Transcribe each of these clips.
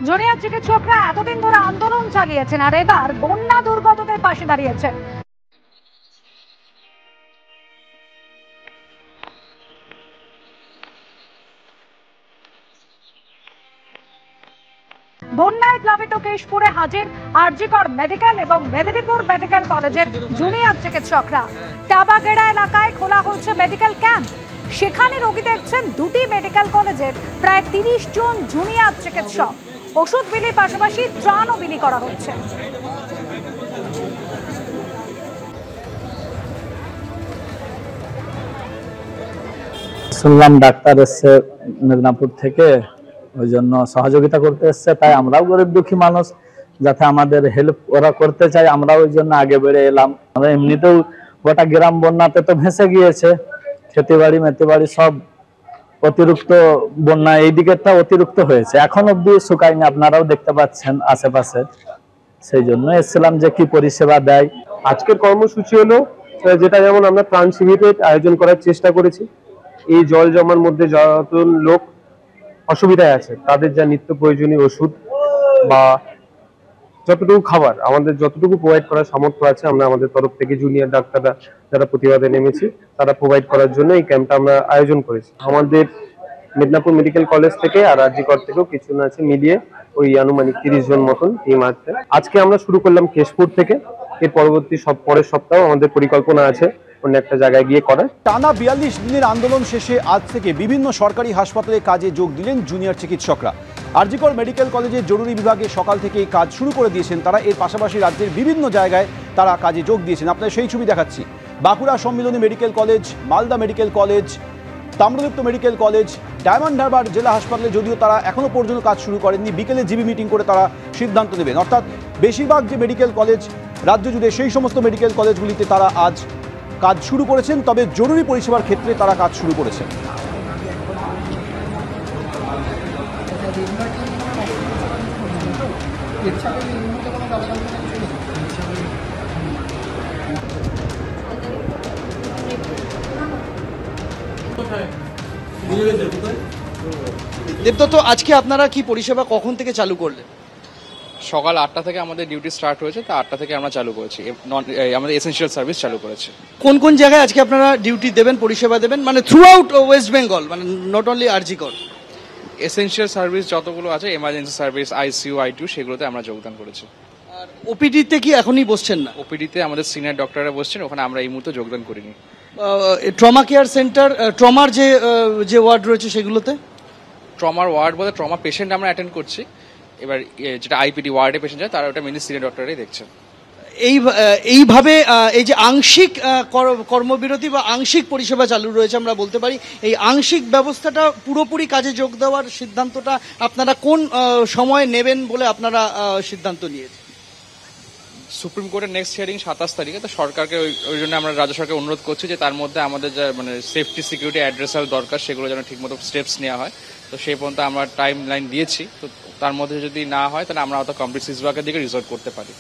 Junior চিকিৎসকরা এতদিন ধরে আন্দোলন চালিয়েছেন আর এবার বন্যা দুর্গতদের পাশে দাঁড়িয়েছেন। বন্যায় প্লাবিত কেশপুরে হাজির আরজিকর মেডিকেল এবং মেদিনীপুর মেডিকেল কলেজের জুনিয়র চিকিৎসকরা। টাবাগেড়া এলাকায় খোলা হচ্ছে মেডিকেল ক্যাম্প। সেখানে রোগী দেখছেন দুটি মেডিকেল কলেজের প্রায় 30 জন জুনিয়র চিকিৎসক। ওষুধ বিলির পাশাপাশি ত্রাণও বিলি করা হচ্ছে। শুনলাম ডাক্তার এসছে মেদিনীপুর থেকে, ওই জন্য সহযোগিতা করতে এসছে। তাই আমরাও গরিব দুঃখী মানুষ, যাতে আমাদের হেল্প ওরা করতে চাই, আমরা ওই জন্য আগে বেড়ে এলাম। আমরা এমনিতেও গোটা গ্রাম বন্যাতে তো ভেসে গিয়েছে, খেতে বাড়ি মেতে বাড়ি সব অতিরিক্ত বন্যা এই দিকেরটা অতিরিক্ত হয়েছে, এখন অব্দি শুকায়নি, আপনারাও দেখতে পাচ্ছেন আশেপাশে। সেই জন্য এসেছিলাম যে কি পরিষেবা দেয়। আজকের কর্মসূচি হলো যেটা, যেমন আমরা ত্রাণ শিবিরের আয়োজন করার চেষ্টা করেছি। এই জল জমার মধ্যে যত লোক অসুবিধায় আছে তাদের যা নিত্য প্রয়োজনীয় ওষুধ বা যতটুকু খাবার আমাদের যতটুকু প্রোভাইড করার সামর্থ্য আছে, আমরা আমাদের তরফ থেকে জুনিয়র ডাক্তাররা যারা প্রতিবাদে নেমেছি তারা প্রোভাইড করার জন্য এই ক্যাম্পটা আমরা আয়োজন করেছি। আমাদের মেদিনীপুর মেডিকেল কলেজ থেকে আর আরজিকর থেকেও কিছু না আছে মিলিয়ে ওই আনুমানিক 30 জন মতন টিম আছে। আজকে আমরা শুরু করলাম কেশপুর থেকে, এর পরবর্তী পরের সপ্তাহে আমাদের পরিকল্পনা আছে অন্য একটা জায়গায় গিয়ে করার। টানা 42 দিনের আন্দোলন শেষে আজ থেকে বিভিন্ন সরকারি হাসপাতালে কাজে যোগ দিলেন জুনিয়র চিকিৎসকরা। আরজিকর মেডিকেল কলেজের জরুরি বিভাগে সকাল থেকেই কাজ শুরু করে দিয়েছেন তারা। এর পাশাপাশি রাজ্যের বিভিন্ন জায়গায় তারা কাজে যোগ দিয়েছেন। আপনাদের সেই ছবি দেখাচ্ছি। Bankura Sammilani medical college, Malda medical college, Tamralipta medical college, Diamond Harbour জেলা হাসপাতালে যদিও তারা এখনো পর্যন্ত কাজ শুরু করেননি, বিকেলে জিবি মিটিং করে তারা সিদ্ধান্ত নেবেন। অর্থাৎ বেশিরভাগ যে মেডিকেল কলেজ রাজ্য জুড়ে সেই সমস্ত মেডিকেল কলেজগুলিতে তারা আজ কাজ শুরু করেছেন, তবে জরুরি পরিষেবার ক্ষেত্রে তারা কাজ শুরু করেছেন। দেবদত্ত, আজকে আপনারা কি পরিষেবা কখন থেকে চালু করলেন? সকাল 8টা থেকে আমাদের ডিউটি স্টার্ট হয়েছে, তা 8টা থেকে আমরা চালু করেছি, আমাদের এসেনশিয়াল সার্ভিস চালু করেছে। কোন কোন জায়গায় আজকে আপনারা ডিউটি দেবেন, পরিষেবা দেবেন, মানে থ্রু আউট ওয়েস্ট বেঙ্গল, মানে not only RG Kar? Essential service যতগুলো আছে, এমার্জেন্সি সার্ভিস, আইসিইউ, আইটিইউ, সেগুলোতে আমরা যোগদান করেছি। আর ওপিডিতে কি এখনই বসছেন না? ওপিডিতে আমাদের সিনিয়র ডক্টররা বসছেন, ওখানে আমরা এই মুহূর্তে যোগদান করিনি। ট্রমা কেয়ার সেন্টার, ট্রমার যে ওয়ার্ড রয়েছে সেগুলোতে? ট্রমার ওয়ার্ড বলতে ট্রমা পেশেন্ট আমরা অ্যাটেন্ড করছি। এবার যেটা আইপিডি ওয়ার্ডে পেশেন্ট যায়, তারা ওটা মেনলি সিনিয়র ডক্টরাই দেখছেন। এইভাবে এই যে আংশিক কর্মবিরতি বা আংশিক পরিষেবা চালু রয়েছে আমরা বলতে পারি, এই আংশিক ব্যবস্থাটা পুরোপুরি কাজে যোগ দেওয়ার সিদ্ধান্তটা আপনারা কোন সময় নেবেন বলে আপনারা সিদ্ধান্ত নিয়েছেন? সুপ্রিম কোর্টের নেক্সট হিয়ারিং 27 তারিখে, তো সরকারকে ওই জন্য আমরা রাজ্য সরকারকে অনুরোধ করছি যে তার মধ্যে আমাদের যা মানে সেফটি সিকিউরিটি অ্যাড্রেসাল দরকার, সেগুলো যেন ঠিকমতো স্টেপস নেওয়া হয়। তো সেই পর্যন্ত আমরা টাইম লাইন দিয়েছি, তো তার মধ্যে যদি না হয় তাহলে আমরা হয়তো কমপ্লিট সিজওয়ার্কের দিকে রিসর্ট করতে পারি।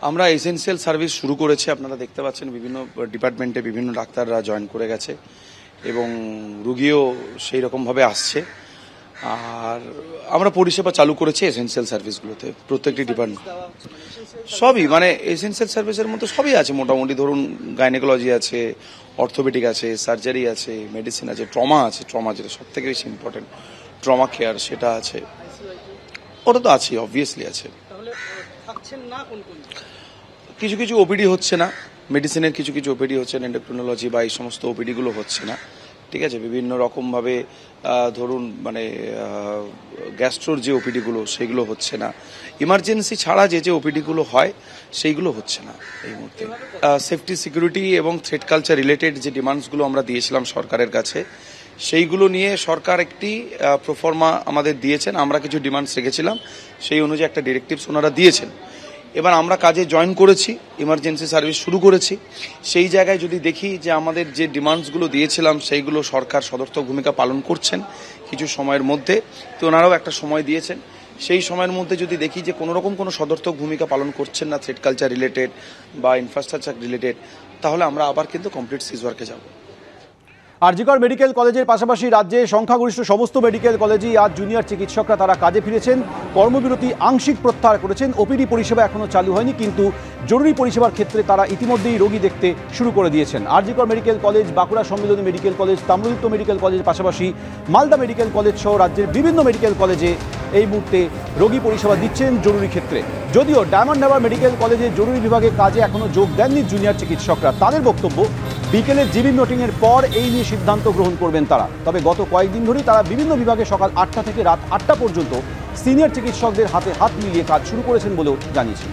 আমরা এসেনশিয়াল সার্ভিস শুরু করেছি, আপনারা দেখতে পাচ্ছেন বিভিন্ন ডিপার্টমেন্টে বিভিন্ন ডাক্তাররা জয়েন করে গেছে এবং রুগীও সেই রকমভাবে আসছে। আর আমরা পরিষেবা চালু করেছি এসেনশিয়াল সার্ভিসগুলোতে, প্রত্যেকটি ডিপার্টমেন্ট সবই, মানে এসেনশিয়াল সার্ভিসের মধ্যে সবই আছে মোটামুটি। ধরুন গাইনোকোলজি আছে, অর্থোপেডিক আছে, সার্জারি আছে, মেডিসিন আছে, ট্রমা আছে, ট্রমা যেটা সব থেকে বেশি ইম্পর্টেন্ট, ট্রমা কেয়ার সেটা আছে, ওটা তো আছে, অবভিয়াসলি আছে। কিছু কিছু ওপিডি হচ্ছে না, মেডিসিনের কিছু কিছু ওপিডি হচ্ছে না, এন্ডোক্রিনোলজি বা এই সমস্ত ওপিডিগুলো হচ্ছে না, ঠিক আছে। বিভিন্ন রকমভাবে ধরুন মানে গ্যাস্ট্রোর যে ওপিডিগুলো সেগুলো হচ্ছে না, ইমার্জেন্সি ছাড়া যে ওপিডিগুলো হয় সেইগুলো হচ্ছে না এই মুহূর্তে। সেফটি সিকিউরিটি এবং থ্রেট কালচার রিলেটেড যে ডিমান্ডসগুলো আমরা দিয়েছিলাম সরকারের কাছে, সেইগুলো নিয়ে সরকার একটি প্রোফর্মা আমাদের দিয়েছেন, আমরা কিছু ডিমান্ডস রেখেছিলাম, সেই অনুযায়ী একটা ডিরেক্টিভস ওনারা দিয়েছেন। এবার আমরা কাজে জয়েন করেছি, ইমার্জেন্সি সার্ভিস শুরু করেছি। সেই জায়গায় যদি দেখি যে আমাদের যে ডিমান্ডসগুলো দিয়েছিলাম সেইগুলো সরকার সদর্থক ভূমিকা পালন করছেন কিছু সময়ের মধ্যে, তো ওনারাও একটা সময় দিয়েছেন, সেই সময়ের মধ্যে যদি দেখি যে কোনোরকম কোনো সদর্থক ভূমিকা পালন করছেন না থ্রেট কালচার রিলেটেড বা ইনফ্রাস্ট্রাকচার রিলেটেড, তাহলে আমরা আবার কিন্তু কমপ্লিট সিজওয়ার্কে যাব। আরজিকর মেডিকেল কলেজের পাশাপাশি রাজ্যে সংখ্যাগরিষ্ঠ সমস্ত মেডিকেল কলেজেই আজ জুনিয়র চিকিৎসকরা তারা কাজে ফিরেছেন। কর্মবিরতি আংশিক প্রত্যাহার করেছেন। ওপিডি পরিষেবা এখনও চালু হয়নি, কিন্তু জরুরি পরিষেবার ক্ষেত্রে তারা ইতিমধ্যেই রোগী দেখতে শুরু করে দিয়েছেন। RG Kar medical college, Bankura Sammilani medical college, Tamralipta medical college, পাশাপাশি মালদা মেডিকেল কলেজ সহ রাজ্যের বিভিন্ন মেডিকেল কলেজে এই মুহূর্তে রোগী পরিষেবা দিচ্ছেন জরুরি ক্ষেত্রে। যদিও ডায়মন্ড হারবার মেডিকেল কলেজের জরুরি বিভাগে কাজে এখনও যোগ দেননি জুনিয়র চিকিৎসকরা। তাদের বক্তব্য, বিকেলে জিবি মিটিংয়ের পর এই নিয়ে সিদ্ধান্ত গ্রহণ করবেন তারা। তবে গত কয়েকদিন ধরেই তারা বিভিন্ন বিভাগে সকাল 8টা থেকে রাত 8টা পর্যন্ত সিনিয়র চিকিৎসকদের হাতে হাত মিলিয়ে কাজ শুরু করেছেন বলেও জানিয়েছেন।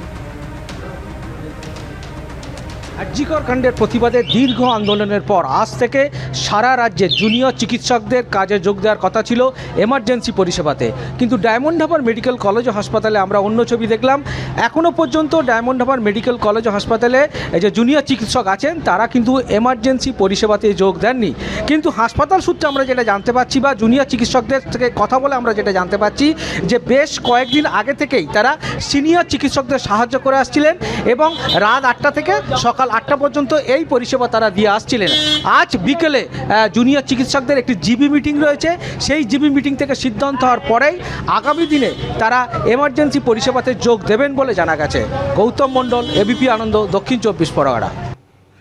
আরজিকর কাণ্ডের প্রতিবাদে দীর্ঘ আন্দোলনের পর আজ থেকে সারা রাজ্যে জুনিয়র চিকিৎসকদের কাজে যোগ দেওয়ার কথা ছিল এমার্জেন্সি পরিষেবাতে, কিন্তু ডায়মন্ড হারবার মেডিকেল কলেজ ও হাসপাতালে আমরা অন্য ছবি দেখলাম। এখনও পর্যন্ত ডায়মন্ড হারবার মেডিকেল কলেজ ও হাসপাতালে এই যে জুনিয়র চিকিৎসক আছেন তারা কিন্তু এমার্জেন্সি পরিষেবাতে যোগ দেননি। কিন্তু হাসপাতাল সূত্রে আমরা যেটা জানতে পারছি বা জুনিয়র চিকিৎসকদের থেকে কথা বলে আমরা যেটা জানতে পারছি যে বেশ কয়েকদিন আগে থেকেই তারা সিনিয়র চিকিৎসকদের সাহায্য করে আসছিলেন এবং রাত 8টা থেকে সকাল 8টা পর্যন্ত এই পরিষেবা তারা দিয়ে আসছিলেন। আজ বিকেলে জুনিয়র চিকিৎসকদের একটি জিবি মিটিং রয়েছে। সেই জিবি মিটিং থেকে সিদ্ধান্ত হওয়ার পরেই আগামী দিনে তারা এমার্জেন্সি পরিষেবাতে যোগ দেবেন বলে জানা গেছে। গৌতম মণ্ডল, এবিপি আনন্দ, দক্ষিণ 24 পরগনা।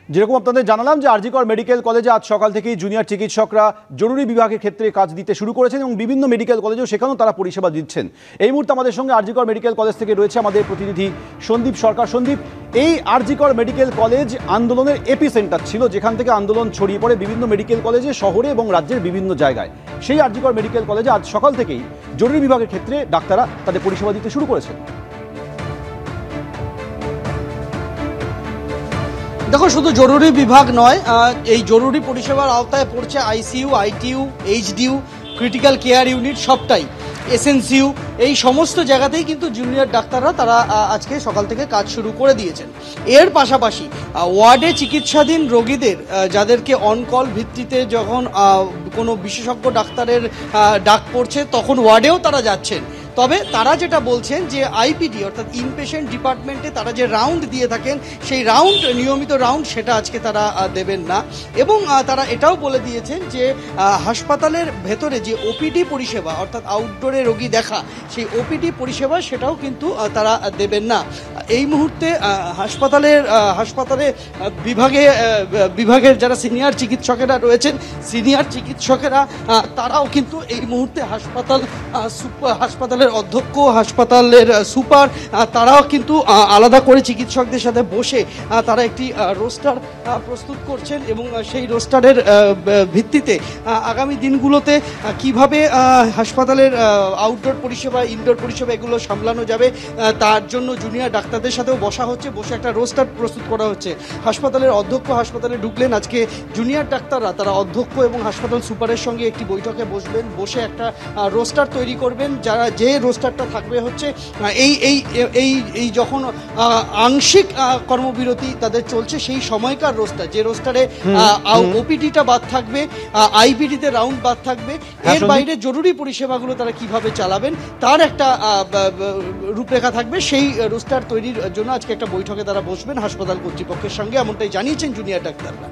যেরকম আপনাদের জানালাম যে আরজিকর মেডিকেল কলেজে আজ সকাল থেকেই জুনিয়র চিকিৎসকরা জরুরি বিভাগের ক্ষেত্রে কাজ দিতে শুরু করেছেন এবং বিভিন্ন মেডিকেল কলেজেও সেখানেও তারা পরিষেবা দিচ্ছেন। এই মুহূর্তে আমাদের সঙ্গে আরজিকর মেডিকেল কলেজ থেকে রয়েছে আমাদের প্রতিনিধি সন্দীপ সরকার। সন্দীপ, এই আরজিকর মেডিকেল কলেজ আন্দোলনের এপি সেন্টার ছিল, যেখান থেকে আন্দোলন ছড়িয়ে পড়ে বিভিন্ন মেডিকেল কলেজে, শহরে এবং রাজ্যের বিভিন্ন জায়গায়। সেই আরজিকর মেডিকেল কলেজে আজ সকাল থেকেই জরুরি বিভাগের ক্ষেত্রে ডাক্তাররা তাদের পরিষেবা দিতে শুরু করেছেন। দেখো, শুধু জরুরি বিভাগ নয়, এই জরুরি পরিষেবার আওতায় পড়ছে ICU, ITU, HDU, critical care unit, সবটাই, এসএনসিইউ, এই সমস্ত জায়গাতেই কিন্তু জুনিয়র ডাক্তাররা তারা আজকে সকাল থেকে কাজ শুরু করে দিয়েছেন। এর পাশাপাশি ওয়ার্ডে চিকিৎসাধীন রোগীদের যাদেরকে অনকল ভিত্তিতে যখন কোনো বিশেষজ্ঞ ডাক্তারের ডাক পড়ছে তখন ওয়ার্ডেও তারা যাচ্ছেন। তবে তারা যেটা বলছেন যে আইপিডি অর্থাৎ ইনপেশেন্ট ডিপার্টমেন্টে তারা যে রাউন্ড দিয়ে থাকেন সেই রাউন্ড, নিয়মিত রাউন্ড, সেটা আজকে তারা দেবেন না। এবং তারা এটাও বলে দিয়েছেন যে হাসপাতালের ভেতরে যে ওপিডি পরিষেবা অর্থাৎ আউটডোরে রোগী দেখা, সেই ওপিডি পরিষেবা সেটাও কিন্তু তারা দেবেন না। এই মুহূর্তে হাসপাতালে বিভাগের যারা সিনিয়র চিকিৎসকেরা রয়েছেন, সিনিয়র চিকিৎসকেরা তারাও কিন্তু এই মুহূর্তে হাসপাতালের অধ্যক্ষ, হাসপাতালের সুপার, তারাও কিন্তু আলাদা করে চিকিৎসকদের সাথে বসে তারা একটি রোস্টার প্রস্তুত করছেন এবং সেই রোস্টারের ভিত্তিতে আগামী দিনগুলোতে কিভাবে হাসপাতালের আউটডোর পরিষেবা, ইনডোর পরিষেবা এগুলো সামলানো যাবে তার জন্য জুনিয়র ডাক্তারদের সাথেও বসে একটা রোস্টার প্রস্তুত করা হচ্ছে। হাসপাতালের অধ্যক্ষ হাসপাতালে ঢুকলেন, আজকে জুনিয়র ডাক্তাররা তারা অধ্যক্ষ এবং হাসপাতাল সুপারের সঙ্গে একটি বৈঠকে বসবেন, বসে একটা রোস্টার তৈরি করবেন। যে রোস্টারটা থাকবে হচ্ছে এই যখন আংশিক কর্মবিরতি তাদের চলছে সেই সময়কার রোস্টার, যে রোস্টারে ওপিডিটা বাদ থাকবে, আইপিডিতে রাউন্ড বাদ থাকবে, এর বাইরে জরুরি পরিষেবাগুলো তারা কিভাবে চালাবেন তার একটা রূপরেখা থাকবে। সেই রোস্টার তৈরির জন্য আজকে একটা বৈঠকে তারা বসবেন হাসপাতাল কর্তৃপক্ষের সঙ্গে, এমনটাই জানিয়েছেন জুনিয়র ডাক্তাররা।